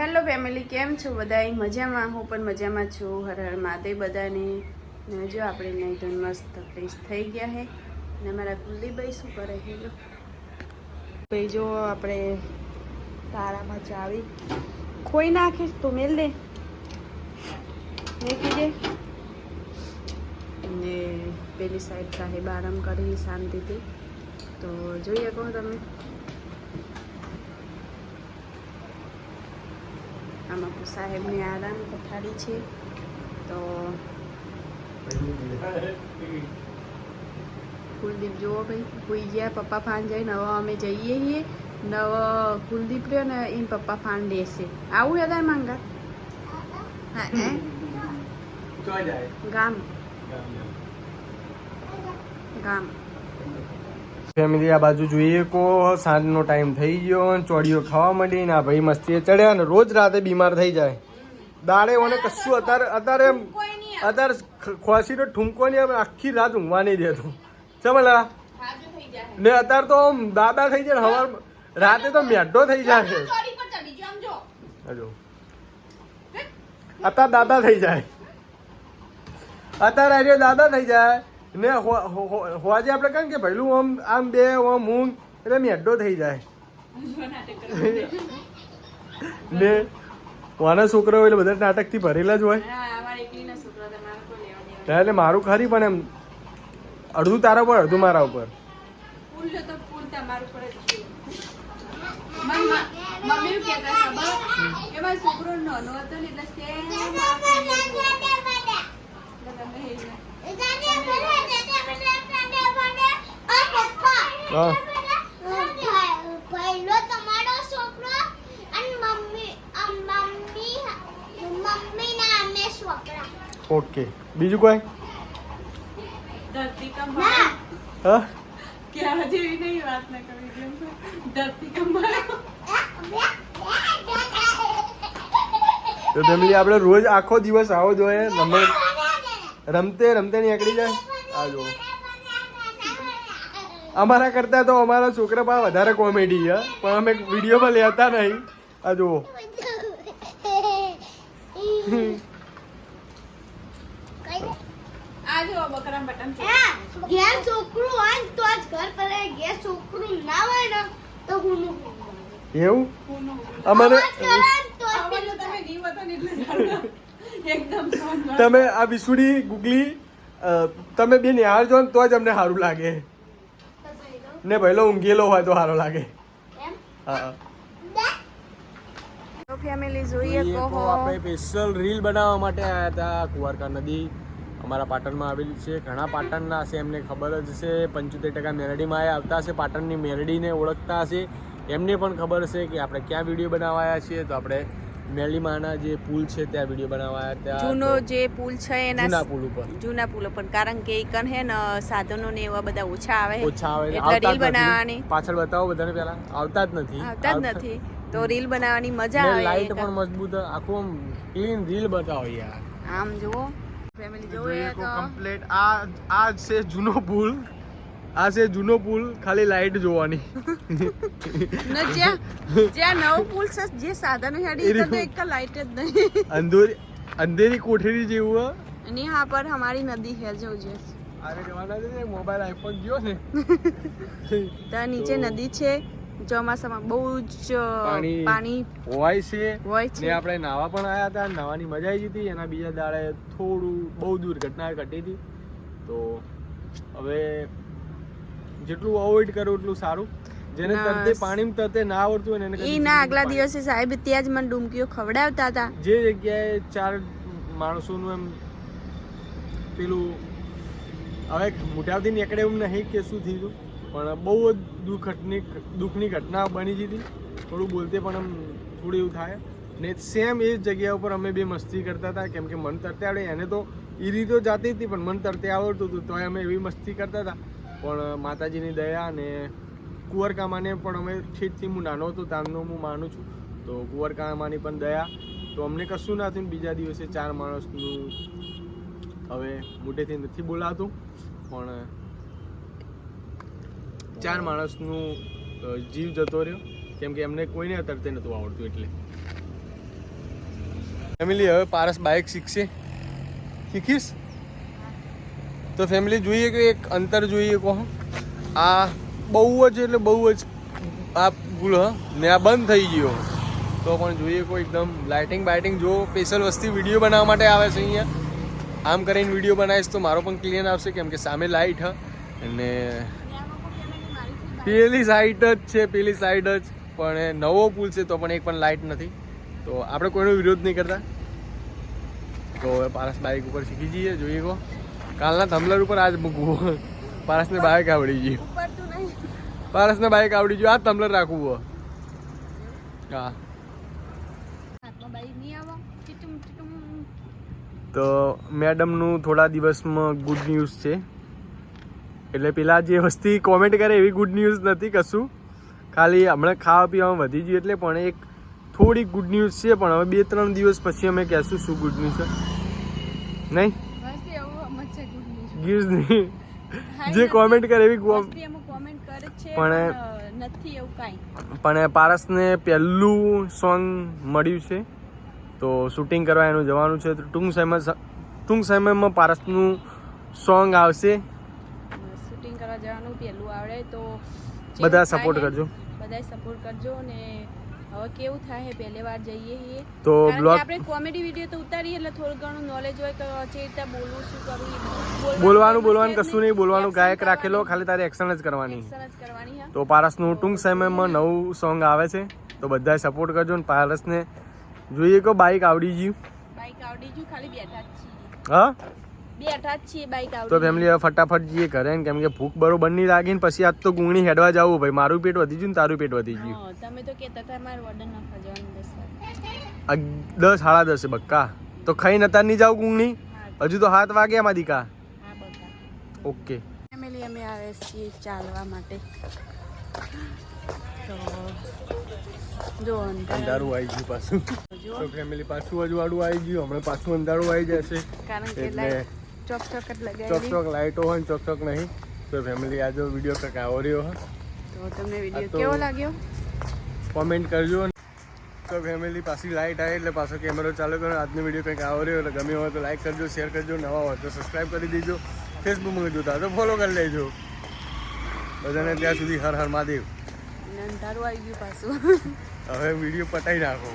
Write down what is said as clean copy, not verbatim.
Hello family, કેમ છો બધાય? મજામાં? હું પણ મજામાં છું. હર હર મહાદેવ બધાને. ને જો આપણે નહીં તો મસ્ત ફ્રેશ થઈ ગયા છે. ને અમારા કુલદીપભાઈ શું કરે છે? જો ભાઈ જો આપણે તારામાં ચાવી ખોઈ નાખીશ તો મેલ દે મેકી દે. ને પેલી સાઈડ સાહેબ આરામ કરી શાંતિથી. તો જોઈએ કહો તમે. આમાં તો સાહેબની આરામ પથારી છે. તો કુલદીપ જુઓ ભાઈ હોઈ ગયા. પપ્પા ફાન જઈને હવે અમે જઈએ છીએ. નવ કુલદીપ રહ્યો ને એમ પપ્પા ફાન દેશે. આવું યાદ માંગા હા ગામ ગામ ફેમિલી આ બાજુ જોઈએ કો સાંજનો ટાઈમ થઈ ગયો અને ચોડીઓ ખાવા માંડી ને આ ભાઈ મસ્તીએ ચડ્યા ને રોજ રાતે બીમાર થઈ જાય. દાડે ઓને કશું અત્યારે ખોસી તો ઠુમકો નહીં, આખી રાત ઊંઘવા નહીં દેતું. ચમલા ને અત્યારે તો દાદા થઈ જાય ને હવાર રાતે તો મેઢો થઈ જાય છે. અત્યારે દાદા થઈ જાય, અત્યારે આર્યો દાદા થઈ જાય ને હોજે આપણે કહે કે ભૈલું આમ આમ બે આમ ઊંઘ એટલે મેઢો થઈ જાય ને વાના છોકરાઓ એટલે બધા નાટકથી ભરેલા જ હોય. એટલે મારું ખરી પણ એમ અડધું તારા ઉપર અડધું મારા ઉપર. ઓકે બીજું કોઈ તો ફેમિલી આપણે રોજ આખો દિવસ આવો જોઈએ. રમતે રમતે નીકળી જાય. આ જો અમારા કરતા તો અમારા છોકરા પાસે વધારે કોમેડી છે પણ અમે વિડીયોમાં લેતા નહીં. આ જુઓ એવું અમારે તમે આ વિસુડી ગુગલી તમે બે નિહાળ જો તો જ અમને સારું લાગે ને પહેલો ઊંઘેલો હોય તો સારો લાગે. હા ફેમિલી જોઈએ કહો આપણે સ્પેશિયલ રીલ બનાવવા માટે આવ્યા હતા. કુવારકા નદી અમારા પાટણમાં આવેલી છે. ઘણા પાટણના હશે એમને ખબર જ હશે. 75% મેરડીમાં આવતા હશે. પાટણની મેરડીને ઓળખતા હશે. એમને પણ ખબર હશે કે આપણે ક્યાં વિડીયો બનાવાયા છીએ. તો આપણે મેરડીમાંના જે પુલ છે ત્યાં વિડીયો બનાવાયા. ત્યાં જૂનો જે પુલ છે એના જૂના પુલ ઉપર કારણ કે એકન હે ને સાધનો ને એવા બધા ઓછા આવે એટલે રીલ બનાવવાની પાછળ બતાવો બધાને. પહેલા આવતા જ નથી તો રીલ બનાવવાની મજા આવે. લાઈટ પણ મજબૂત આખું આમ ક્લીન રીલ બતાવો યાર. આમ જુઓ ફેમિલી જોઈએ તો કમ્પ્લીટ આ છે જૂનો પુલ. આ છે જૂનો પુલ, ખાલી લાઈટ જોવાની. ને જ્યાં નવો પુલ છે જે સાધનો હેડી તો એક લાઈટ જ નહીં. અંધેરી કોઠરી જેવું. અને यहाँ पर हमारी नदी है जो આરે જવાના છે મોબાઈલ આઈફોન ગયો ને તો નીચે નદી છે. ચોમાસામાં બહુ જ પાણી હોય છે ને આપણે નાવા પણ આવ્યા હતા. નાવાની મજા આવી હતી. એના બીજા દાડે થોડું બહુ દુર્ઘટના ઘટી હતી. તો હવે જેટલું અવોઇડ કરો એટલું સારું. જેને તરતે પાણીમાં તરતે ના આવડતું હોય એને ના આગલા દિવસે સાહેબ ત્યાં જ મને ડૂમકીઓ ખવડાવતા હતા. જે જગ્યાએ 4 માણસોનું એમ પેલું હવે મોટાથી નીકળે એવું નહીં કે શું થયું પણ બહુ જ દુઃખની ઘટના બની હતી. થોડું બોલતે પણ આમ થોડું એવું થાય ને. સેમ એ જગ્યા ઉપર અમે બે મસ્તી કરતા હતા કેમ કે મન તરતે આવડે. એને તો એ રીતે જાતી હતી પણ મન તરતે આવડતું હતું તોય અમે એવી મસ્તી કરતા હતા. પણ માતાજીની દયા અને કુંવરકામાને પણ અમે ઠીકથી હું નાનો હતો તારનો હું માનું છું. તો કુંવરકામાની પણ દયા તો અમને કશું ના થયું. બીજા દિવસે 4 માણસનું હવે મોટેથી નથી બોલાતું પણ 4 માણસનું જીવ જતો રહ્યો કેમ કે એમને કોઈને તરતે નહોતું આવડતું. એટલે ફેમિલી હવે પારસ બાઇક શીખીશ તો ફેમિલી જોઈએ કે એક અંતર જોઈએ કહો આ બહુ જ એટલે બહુ જ આ ભૂલ ને આ બંધ થઈ ગયો તો પણ જોઈએ કોઈ એકદમ લાઇટિંગ જો સ્પેશિયલ વસ્તી વિડીયો બનાવવા માટે આવે છે અહીંયા આમ કરીને વિડીયો બનાવીશ તો મારો પણ ક્લિયર આવશે કેમ કે સામે લાઇટ અને પેલી સાઈડ જ છે પણ નવો પુલ છે તો પણ એક પણ લાઇટ નથી તો આપણે કોઈનો વિરોધ નહીં કરતા તો પારસ બાઇક ઉપર શીખી જઈએ જોઈએ કહો કાલના થંભલર ઉપર આજ મૂકવું પારસને બાઇક આવડી ગયું પારસને બાઇક આવડી ગયું આ થંભલર રાખવું હા તો મેડમનું થોડા દિવસમાં ગુડ ન્યૂઝ છે એટલે પેલા જે વસ્તી કોમેન્ટ કરે એવી ગુડ ન્યૂઝ નથી કશું ખાલી હમણાં ખાવા પીવામાં વધી ગયું એટલે પણ એક થોડી ગુડ ન્યૂઝ છે પણ હવે 2-3 દિવસ પછી અમે કહેશું શું ગુડ ન્યૂઝ છે નહીં ગીઝ નહીં જે કોમેન્ટ કરે એવી પણ પારસને પહેલું સોંગ મળ્યું છે તો શૂટિંગ કરવા એનું જવાનું છે તો ટૂંક સમયમાં પારસનું સોંગ આવશે શૂટિંગ કરવા જવાનું પહેલું આવડે તો બધા સપોર્ટ કરજો ને હવે કેવું થાય પહેલી વાર જઈએ છીએ તો બ્લોગ આપણે કોમેડી વિડિયો તો ઉતારીએ એટલે થોડું ઘણું નોલેજ હોય કે જે રીતે બોલવું શું કરવું બોલવાનું કશું નહીં બોલવાનું ગાયક રાખેલો ખાલી તારે એક્શન જ કરવાની તો પારસનું ટૂંક સમયમાં નવું સોંગ આવે છે તો બધાએ સપોર્ટ કરજો ને પારસને જોઈએ કે બાઇક આવડી ગયું ખાલી બેઠા જ છીએ બાઇક તો ફેમિલી હવે ફટાફટ જઈએ ઘરે કેમ કે ભૂખ બરોબર નહીં લાગી ને પછી આજ તો ગુંગણી હેડવા જવું ભાઈ મારું પેટ વધી ગયું ને તારું પેટ વધી ગયું તમે તો કહેતા હતા મારે ઓર્ડર નાખવા જવાનું 10-10:30 બક્કા તો ખાઈને અત્યારે નહીં જાવ ગુંગણી હજુ તો 7 વાગ્યા માં દીકા ઓકે ફેમિલી અમે આવે છીએ ચાલવા માટે તો જો અંધારું આવી ગયું પાછું તો ફેમિલી પાછું અજવાળું આવી ગયું હમણાં પાછું અંધારું આવી જશે કારણ કે ચોક લાઈટો હોય ચોક નહીં તો ફેમિલી આજે વિડીયો કંઈક આવો રહ્યો હોય તો તમને વિડીયો કેવો લાગ્યો કોમેન્ટ કરજો તો ફેમિલી પાછી લાઈટ આવે એટલે પાછો કેમેરો ચાલુ કરો આજનો વિડીયો કંઈક આવો રહ્યો એટલે ગમે હોય તો લાઈક કરજો શેર કરજો નવા હોય તો સબસ્ક્રાઈબ કરી દેજો ફેસબુકમાં જોતા તો ફોલો કરી લેજો બધાને ત્યાં સુધી હર હર મહાદેવ અંધારું આવી ગયું પાછું હવે વિડીયો પતાવી નાખો